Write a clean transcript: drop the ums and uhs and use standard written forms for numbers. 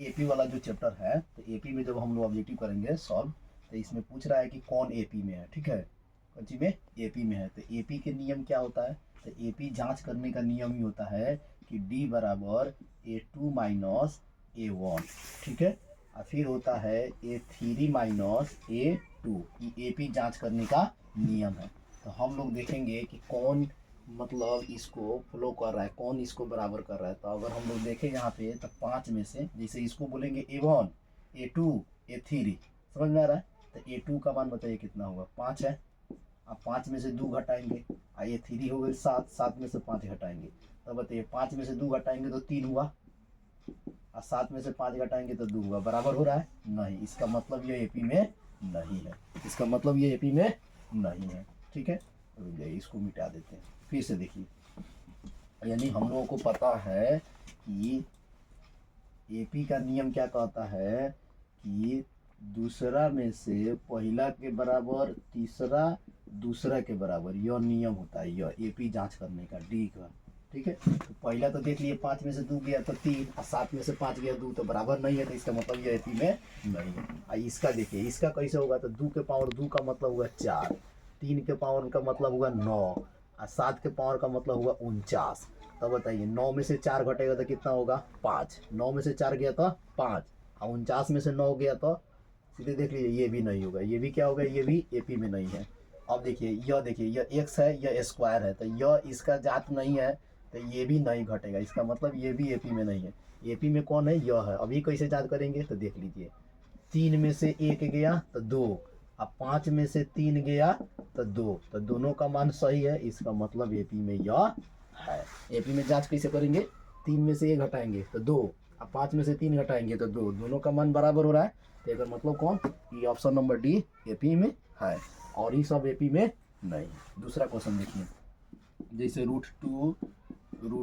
AP वाला जो chapter है, तो एपी में जब हम लोग ऑब्जेक्टिव करेंगे सॉल्व, तो इसमें पूछ रहा है कि कौन एपी में है। ठीक है, कौन सी में एपी में है। तो एपी के नियम क्या होता है, तो एपी जांच करने का नियम ही होता है कि डी बराबर A2 माइनस A1। ठीक है, और फिर होता है A3 माइनस A2। ये एपी जांच करने का नियम है। तो हम लोग देखेंगे कि कौन मतलब इसको फ्लो कर रहा है, कौन इसको बराबर कर रहा है। तो अगर हम लोग देखें यहाँ पे, तो 5 में से जैसे इसको बोलेंगे A1, A2, A3, समझ में आ रहा है। तो A2 का मान बताइए कितना होगा, 5 है। अब 5 में से 2 घटाएंगे, और A3 हो गए 7, 7 में से 5 घटाएंगे, तो बताइए 5 में से 2 घटाएंगे तो 3 हुआ, और 7 में से 5 घटाएंगे तो 2 हुआ। बराबर हो रहा है? नहीं। इसका मतलब ये एपी में नहीं है, इसका मतलब ये एपी में नहीं है। ठीक है, रुक जाइए, इसको मिटा देते हैं। फिर से देखिए, यानी हम लोगों को पता है कि एपी का नियम क्या कहता है कि दूसरा में से पहला के बराबर, तीसरा दूसरा के बराबर, यह नियम होता है, यह एपी जांच करने का, डी का। ठीक है, तो पहला तो देख लिए 5 में से 2 गया तो 3, और 7 में से 5 गया 2, तो बराबर नहीं है, तो इसका मतलब यह एपी में नहीं है। और इसका देखिए, इसका कैसे होगा, तो 2 के पावर 2 का मतलब हुआ 4, 3 के पावर का मतलब हुआ 9, और 7 के पावर का मतलब हुआ 49। तब बताइए 9 में से 4 घटेगा तो कितना होगा, 5। 9 में से 4 गया तो 5, और 49 में से 9 गया तो सीधे देख लीजिए ये भी नहीं होगा, ये भी क्या होगा, ये भी एपी में नहीं है। अब देखिए यह एक्स है, यह स्क्वायर है, तो यह इसका जात नहीं है, तो ये भी नहीं घटेगा, इसका मतलब ये भी एपी में नहीं है। एपी में कौन है, यह है। अभी कैसे जांच करेंगे, तो देख लीजिए, 3 में से 1 गया तो 2, अब 5 में से 3 गया तो 2, तो दोनों का मान सही है, इसका मतलब एपी में यह है। एपी में जांच कैसे करेंगे, 3 में से 1 घटाएंगे तो 2, अब 5 में से 3 घटाएंगे तो 2, दोनों का मान बराबर हो रहा है, तो इसका मतलब कौन, ये ऑप्शन नंबर डी एपी में है, और ये सब एपी में नहीं। दूसरा क्वेश्चन देखिए, जैसे √2